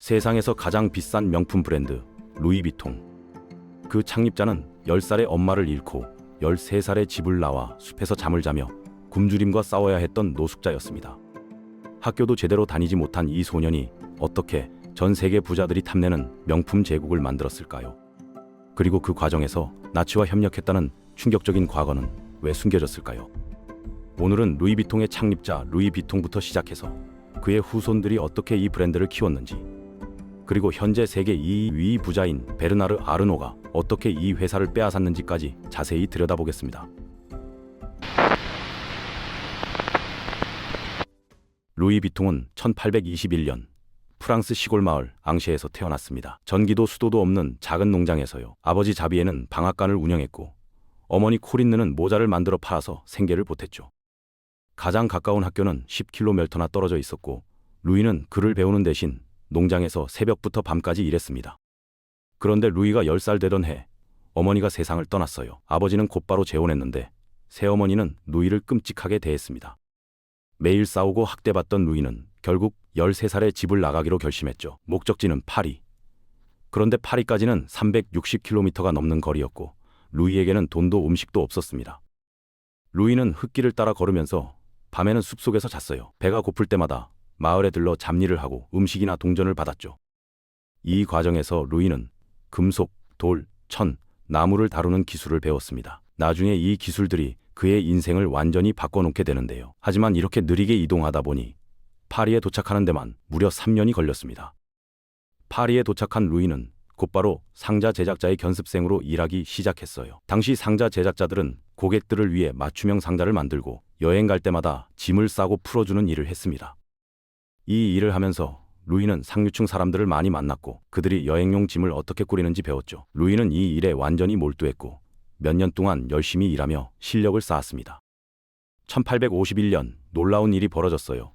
세상에서 가장 비싼 명품 브랜드 루이비통. 그 창립자는 10살의 엄마를 잃고 13살의 집을 나와 숲에서 잠을 자며 굶주림과 싸워야 했던 노숙자였습니다. 학교도 제대로 다니지 못한 이 소년이 어떻게 전 세계 부자들이 탐내는 명품 제국을 만들었을까요? 그리고 그 과정에서 나치와 협력했다는 충격적인 과거는 왜 숨겨졌을까요? 오늘은 루이비통의 창립자 루이비통부터 시작해서 그의 후손들이 어떻게 이 브랜드를 키웠는지, 그리고 현재 세계 2위 부자인 베르나르 아르노가 어떻게 이 회사를 빼앗았는지까지 자세히 들여다보겠습니다. 루이비통은 1821년 프랑스 시골 마을 앙시에서 태어났습니다. 전기도 수도도 없는 작은 농장에서요. 아버지 자비에는 방앗간을 운영했고 어머니 코린느는 모자를 만들어 팔아서 생계를 보탰죠. 가장 가까운 학교는 10km나 떨어져 있었고 루이는 글을 배우는 대신 농장에서 새벽부터 밤까지 일했습니다. 그런데 루이가 10살 되던 해 어머니가 세상을 떠났어요. 아버지는 곧바로 재혼했는데 새어머니는 루이를 끔찍하게 대했습니다. 매일 싸우고 학대받던 루이는 결국 13살에 집을 나가기로 결심했죠. 목적지는 파리. 그런데 파리까지는 360km가 넘는 거리였고 루이에게는 돈도 음식도 없었습니다. 루이는 흙길을 따라 걸으면서 밤에는 숲속에서 잤어요. 배가 고플 때마다 마을에 들러 잡일을 하고 음식이나 동전을 받았죠. 이 과정에서 루이는 금속, 돌, 천, 나무를 다루는 기술을 배웠습니다. 나중에 이 기술들이 그의 인생을 완전히 바꿔놓게 되는데요. 하지만 이렇게 느리게 이동하다 보니 파리에 도착하는 데만 무려 3년이 걸렸습니다. 파리에 도착한 루이는 곧바로 상자 제작자의 견습생으로 일하기 시작했어요. 당시 상자 제작자들은 고객들을 위해 맞춤형 상자를 만들고 여행 갈 때마다 짐을 싸고 풀어주는 일을 했습니다. 이 일을 하면서 루이는 상류층 사람들을 많이 만났고 그들이 여행용 짐을 어떻게 꾸리는지 배웠죠. 루이는 이 일에 완전히 몰두했고 몇 년 동안 열심히 일하며 실력을 쌓았습니다. 1851년 놀라운 일이 벌어졌어요.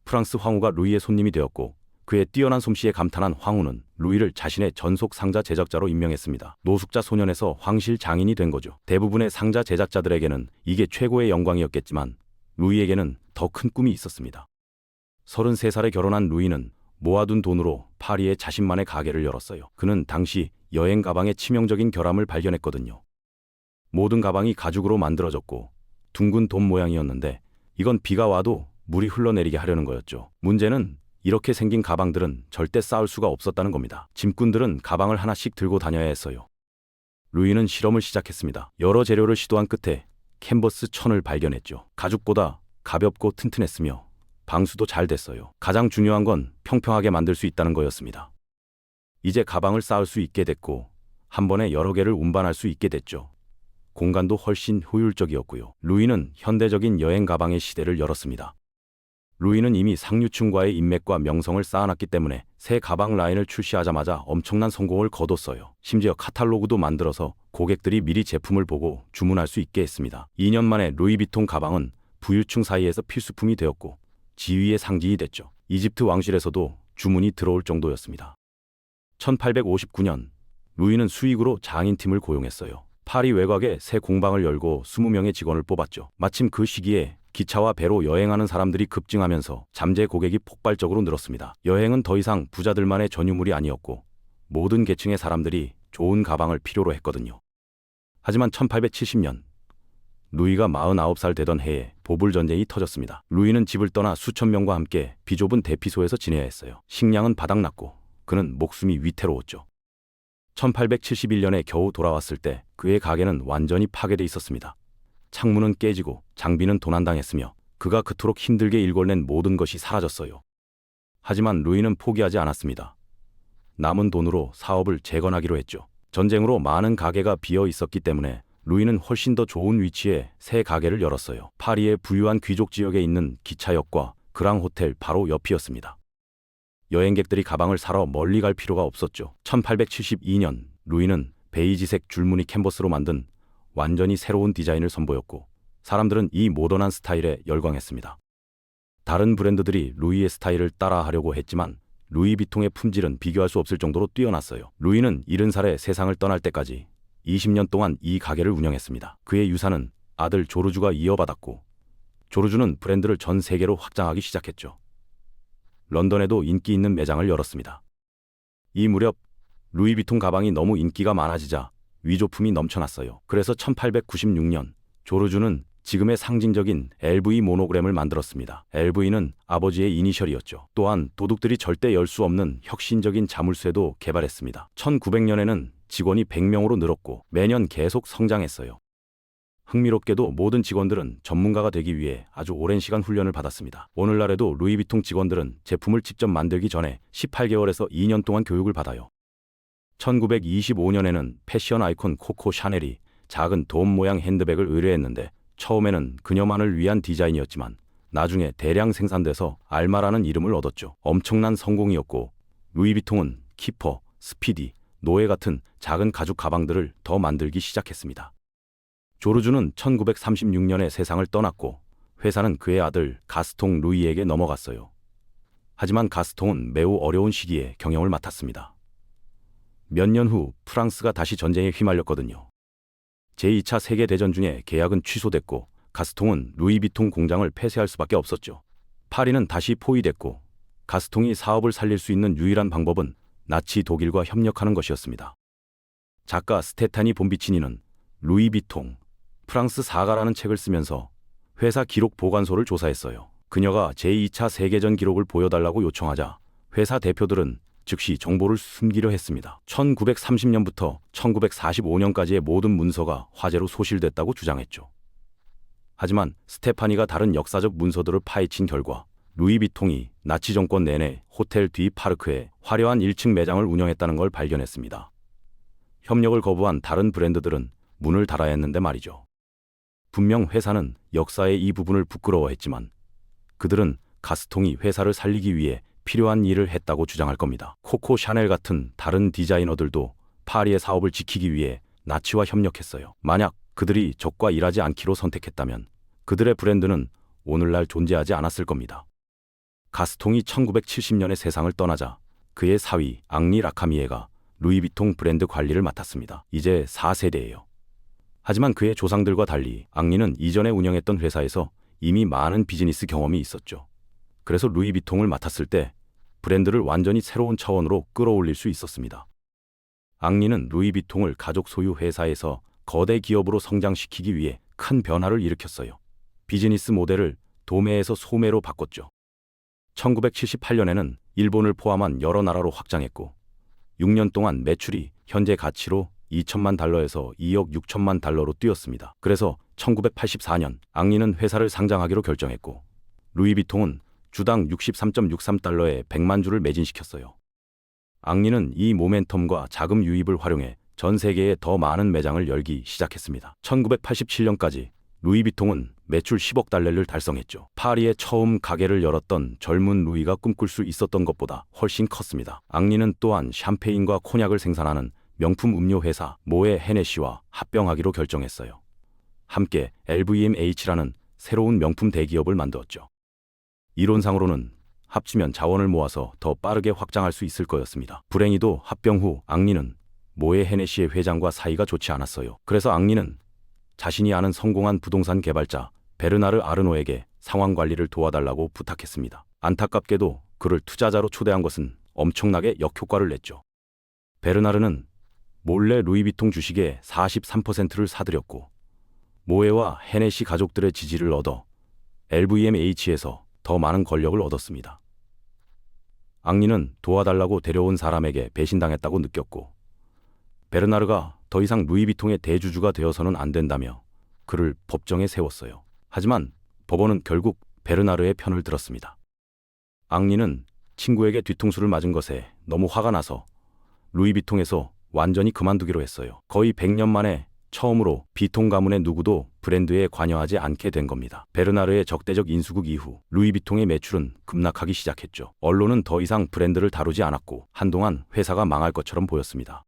프랑스 황후가 루이의 손님이 되었고 그의 뛰어난 솜씨에 감탄한 황후는 루이를 자신의 전속 상자 제작자로 임명했습니다. 노숙자 소년에서 황실 장인이 된 거죠. 대부분의 상자 제작자들에게는 이게 최고의 영광이었겠지만 루이에게는 더 큰 꿈이 있었습니다. 33살에 결혼한 루이는 모아둔 돈으로 파리에 자신만의 가게를 열었어요. 그는 당시 여행 가방에 치명적인 결함을 발견했거든요. 모든 가방이 가죽으로 만들어졌고 둥근 돔 모양이었는데 이건 비가 와도 물이 흘러내리게 하려는 거였죠. 문제는 이렇게 생긴 가방들은 절대 쌓을 수가 없었다는 겁니다. 짐꾼들은 가방을 하나씩 들고 다녀야 했어요. 루이는 실험을 시작했습니다. 여러 재료를 시도한 끝에 캔버스 천을 발견했죠. 가죽보다 가볍고 튼튼했으며 방수도 잘 됐어요. 가장 중요한 건 평평하게 만들 수 있다는 거였습니다. 이제 가방을 쌓을 수 있게 됐고 한 번에 여러 개를 운반할 수 있게 됐죠. 공간도 훨씬 효율적이었고요. 루이는 현대적인 여행 가방의 시대를 열었습니다. 루이는 이미 상류층과의 인맥과 명성을 쌓아놨기 때문에 새 가방 라인을 출시하자마자 엄청난 성공을 거뒀어요. 심지어 카탈로그도 만들어서 고객들이 미리 제품을 보고 주문할 수 있게 했습니다. 2년 만에 루이비통 가방은 부유층 사이에서 필수품이 되었고 지위의 상징이 됐죠. 이집트 왕실에서도 주문이 들어올 정도였습니다. 1859년 루이는 수익으로 장인팀을 고용했어요. 파리 외곽에 새 공방을 열고 20명의 직원을 뽑았죠. 마침 그 시기에 기차와 배로 여행하는 사람들이 급증하면서 잠재 고객이 폭발적으로 늘었습니다. 여행은 더 이상 부자들만의 전유물이 아니었고 모든 계층의 사람들이 좋은 가방을 필요로 했거든요. 하지만 1870년 루이가 49살 되던 해에 보불 전쟁이 터졌습니다. 루이는 집을 떠나 수천 명과 함께 비좁은 대피소에서 지내야 했어요. 식량은 바닥났고 그는 목숨이 위태로웠죠. 1871년에 겨우 돌아왔을 때 그의 가게는 완전히 파괴돼 있었습니다. 창문은 깨지고 장비는 도난당했으며 그가 그토록 힘들게 일궈낸 모든 것이 사라졌어요. 하지만 루이는 포기하지 않았습니다. 남은 돈으로 사업을 재건하기로 했죠. 전쟁으로 많은 가게가 비어 있었기 때문에 루이는 훨씬 더 좋은 위치에 새 가게를 열었어요. 파리의 부유한 귀족 지역에 있는 기차역과 그랑 호텔 바로 옆이었습니다. 여행객들이 가방을 사러 멀리 갈 필요가 없었죠. 1872년 루이는 베이지색 줄무늬 캔버스로 만든 완전히 새로운 디자인을 선보였고 사람들은 이 모던한 스타일에 열광했습니다. 다른 브랜드들이 루이의 스타일을 따라하려고 했지만 루이비통의 품질은 비교할 수 없을 정도로 뛰어났어요. 루이는 70살에 세상을 떠날 때까지 20년 동안 이 가게를 운영했습니다. 그의 유산은 아들 조르주가 이어받았고 조르주는 브랜드를 전 세계로 확장하기 시작했죠. 런던에도 인기 있는 매장을 열었습니다. 이 무렵 루이비통 가방이 너무 인기가 많아지자 위조품이 넘쳐났어요. 그래서 1896년 조르주는 지금의 상징적인 LV 모노그램을 만들었습니다. LV는 아버지의 이니셜이었죠. 또한 도둑들이 절대 열 수 없는 혁신적인 자물쇠도 개발했습니다. 1900년에는 직원이 100명으로 늘었고 매년 계속 성장했어요. 흥미롭게도 모든 직원들은 전문가가 되기 위해 아주 오랜 시간 훈련을 받았습니다. 오늘날에도 루이비통 직원들은 제품을 직접 만들기 전에 18개월에서 2년 동안 교육을 받아요. 1925년에는 패션 아이콘 코코 샤넬이 작은 돔 모양 핸드백을 의뢰했는데 처음에는 그녀만을 위한 디자인이었지만 나중에 대량 생산돼서 알마라는 이름을 얻었죠. 엄청난 성공이었고 루이비통은 키퍼, 스피디, 노예 같은 작은 가죽 가방들을 더 만들기 시작했습니다. 조르주는 1936년에 세상을 떠났고 회사는 그의 아들 가스통 루이에게 넘어갔어요. 하지만 가스통은 매우 어려운 시기에 경영을 맡았습니다. 몇 년 후 프랑스가 다시 전쟁에 휘말렸거든요. 제2차 세계대전 중에 계약은 취소됐고 가스통은 루이비통 공장을 폐쇄할 수밖에 없었죠. 파리는 다시 포위됐고 가스통이 사업을 살릴 수 있는 유일한 방법은 나치 독일과 협력하는 것이었습니다. 작가 스테타니 봄비치니는 루이비통, 프랑스 사가라는 책을 쓰면서 회사 기록 보관소를 조사했어요. 그녀가 제2차 세계전 기록을 보여달라고 요청하자 회사 대표들은 즉시 정보를 숨기려 했습니다. 1930년부터 1945년까지의 모든 문서가 화재로 소실됐다고 주장했죠. 하지만 스테파니가 다른 역사적 문서들을 파헤친 결과 루이비통이 나치 정권 내내 호텔 뒤 파르크에 화려한 1층 매장을 운영했다는 걸 발견했습니다. 협력을 거부한 다른 브랜드들은 문을 닫아야 했는데 말이죠. 분명 회사는 역사의 이 부분을 부끄러워했지만 그들은 가스통이 회사를 살리기 위해 필요한 일을 했다고 주장할 겁니다. 코코 샤넬 같은 다른 디자이너들도 파리의 사업을 지키기 위해 나치와 협력했어요. 만약 그들이 적과 일하지 않기로 선택했다면 그들의 브랜드는 오늘날 존재하지 않았을 겁니다. 가스통이 1970년에 세상을 떠나자 그의 사위 앙리 라카미에가 루이비통 브랜드 관리를 맡았습니다. 이제 4세대예요. 하지만 그의 조상들과 달리 앙리는 이전에 운영했던 회사에서 이미 많은 비즈니스 경험이 있었죠. 그래서 루이비통을 맡았을 때 브랜드를 완전히 새로운 차원으로 끌어올릴 수 있었습니다. 앙리는 루이비통을 가족 소유 회사에서 거대 기업으로 성장시키기 위해 큰 변화를 일으켰어요. 비즈니스 모델을 도매에서 소매로 바꿨죠. 1978년에는 일본을 포함한 여러 나라로 확장했고 6년 동안 매출이 현재 가치로 2천만 달러에서 2억 6천만 달러로 뛰었습니다. 그래서 1984년 앙리는 회사를 상장하기로 결정했고 루이비통은 주당 63.63달러에 100만 주를 매진시켰어요. 앙리는 이 모멘텀과 자금 유입을 활용해 전 세계에 더 많은 매장을 열기 시작했습니다. 1987년까지 루이비통은 매출 10억 달러를 달성했죠. 파리에 처음 가게를 열었던 젊은 루이가 꿈꿀 수 있었던 것보다 훨씬 컸습니다. 앙리는 또한 샴페인과 코냑을 생산하는 명품 음료 회사 모에 헤네시와 합병하기로 결정했어요. 함께 LVMH라는 새로운 명품 대기업을 만들었죠. 이론상으로는 합치면 자원을 모아서 더 빠르게 확장할 수 있을 거였습니다. 불행히도 합병 후 앙리는 모에 헤네시의 회장과 사이가 좋지 않았어요. 그래서 앙리는 자신이 아는 성공한 부동산 개발자 베르나르 아르노에게 상황 관리를 도와달라고 부탁했습니다. 안타깝게도 그를 투자자로 초대한 것은 엄청나게 역효과를 냈죠. 베르나르는 몰래 루이비통 주식의 43%를 사들였고 모에와 헤네시 가족들의 지지를 얻어 LVMH에서 더 많은 권력을 얻었습니다. 앙리는 도와달라고 데려온 사람에게 배신당했다고 느꼈고 베르나르가 더 이상 루이비통의 대주주가 되어서는 안 된다며 그를 법정에 세웠어요. 하지만 법원은 결국 베르나르의 편을 들었습니다. 앙리는 친구에게 뒤통수를 맞은 것에 너무 화가 나서 루이비통에서 완전히 그만두기로 했어요. 거의 100년 만에 처음으로 비통 가문의 누구도 브랜드에 관여하지 않게 된 겁니다. 베르나르의 적대적 인수국 이후 루이비통의 매출은 급락하기 시작했죠. 언론은 더 이상 브랜드를 다루지 않았고 한동안 회사가 망할 것처럼 보였습니다.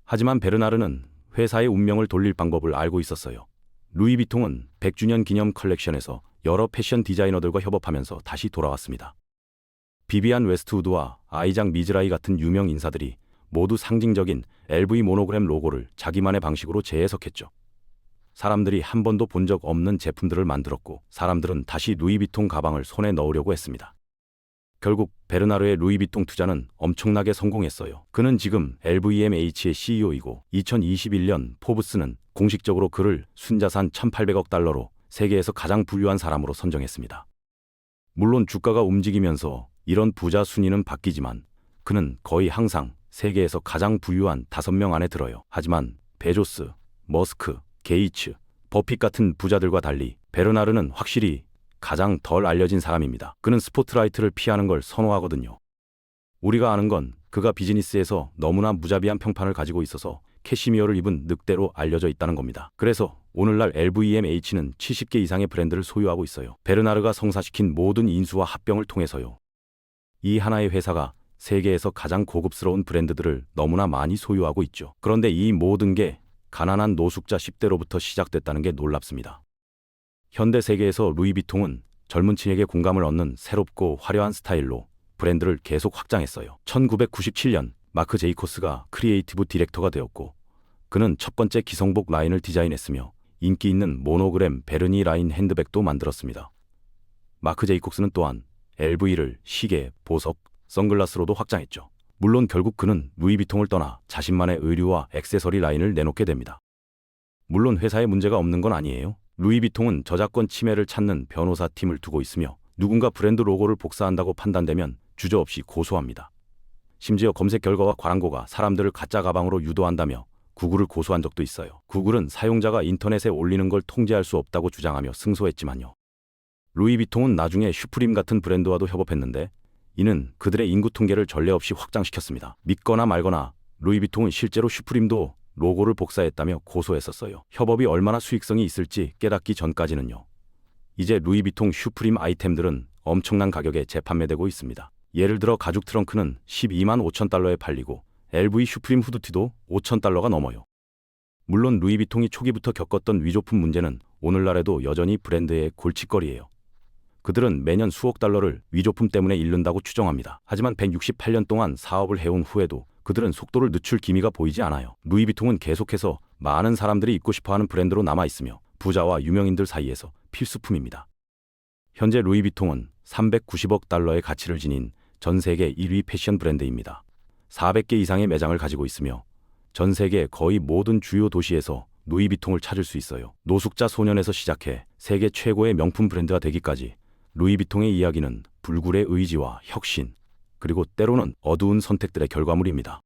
하지만 베르나르는 회사의 운명을 돌릴 방법을 알고 있었어요. 루이비통은 100주년 기념 컬렉션에서 여러 패션 디자이너들과 협업하면서 다시 돌아왔습니다. 비비안 웨스트우드와 아이작 미즈라이 같은 유명 인사들이 모두 상징적인 LV 모노그램 로고를 자기만의 방식으로 재해석했죠. 사람들이 한 번도 본 적 없는 제품들을 만들었고 사람들은 다시 루이비통 가방을 손에 넣으려고 했습니다. 결국 베르나르의 루이비통 투자는 엄청나게 성공했어요. 그는 지금 LVMH의 CEO이고 2021년 포브스는 공식적으로 그를 순자산 1,800억 달러로 세계에서 가장 부유한 사람으로 선정했습니다. 물론 주가가 움직이면서 이런 부자 순위는 바뀌지만 그는 거의 항상 세계에서 가장 부유한 5명 안에 들어요. 하지만 베조스, 머스크, 게이츠, 버핏 같은 부자들과 달리 베르나르는 확실히 가장 덜 알려진 사람입니다. 그는 스포트라이트를 피하는 걸 선호하거든요. 우리가 아는 건 그가 비즈니스에서 너무나 무자비한 평판을 가지고 있어서 캐시미어를 입은 늑대로 알려져 있다는 겁니다. 그래서 오늘날 LVMH는 70개 이상의 브랜드를 소유하고 있어요. 베르나르가 성사시킨 모든 인수와 합병을 통해서요. 이 하나의 회사가 세계에서 가장 고급스러운 브랜드들을 너무나 많이 소유하고 있죠. 그런데 이 모든 게 가난한 노숙자 10대로부터 시작됐다는 게 놀랍습니다. 현대 세계에서 루이비통은 젊은 층에게 공감을 얻는 새롭고 화려한 스타일로 브랜드를 계속 확장했어요. 1997년 마크 제이코스가 크리에이티브 디렉터가 되었고 그는 첫 번째 기성복 라인을 디자인했으며 인기 있는 모노그램 베르니 라인 핸드백도 만들었습니다. 마크 제이콥스는 또한 LV를 시계, 보석, 선글라스로도 확장했죠. 물론 결국 그는 루이비통을 떠나 자신만의 의류와 액세서리 라인을 내놓게 됩니다. 물론 회사에 문제가 없는 건 아니에요. 루이비통은 저작권 침해를 찾는 변호사 팀을 두고 있으며 누군가 브랜드 로고를 복사한다고 판단되면 주저없이 고소합니다. 심지어 검색 결과와 광고가 사람들을 가짜 가방으로 유도한다며 구글을 고소한 적도 있어요. 구글은 사용자가 인터넷에 올리는 걸 통제할 수 없다고 주장하며 승소했지만요. 루이비통은 나중에 슈프림 같은 브랜드와도 협업했는데 이는 그들의 인구 통계를 전례 없이 확장시켰습니다. 믿거나 말거나 루이비통은 실제로 슈프림도 로고를 복사했다며 고소했었어요. 협업이 얼마나 수익성이 있을지 깨닫기 전까지는요. 이제 루이비통 슈프림 아이템들은 엄청난 가격에 재판매되고 있습니다. 예를 들어 가죽 트렁크는 12만 5천 달러에 팔리고 LV 슈프림 후드티도 5천 달러가 넘어요. 물론 루이비통이 초기부터 겪었던 위조품 문제는 오늘날에도 여전히 브랜드의 골칫거리예요. 그들은 매년 수억 달러를 위조품 때문에 잃는다고 추정합니다. 하지만 168년 동안 사업을 해온 후에도 그들은 속도를 늦출 기미가 보이지 않아요. 루이비통은 계속해서 많은 사람들이 입고 싶어하는 브랜드로 남아있으며 부자와 유명인들 사이에서 필수품입니다. 현재 루이비통은 390억 달러의 가치를 지닌 전 세계 1위 패션 브랜드입니다. 400개 이상의 매장을 가지고 있으며 전 세계 거의 모든 주요 도시에서 루이비통을 찾을 수 있어요. 노숙자 소년에서 시작해 세계 최고의 명품 브랜드가 되기까지 루이비통의 이야기는 불굴의 의지와 혁신, 그리고 때로는 어두운 선택들의 결과물입니다.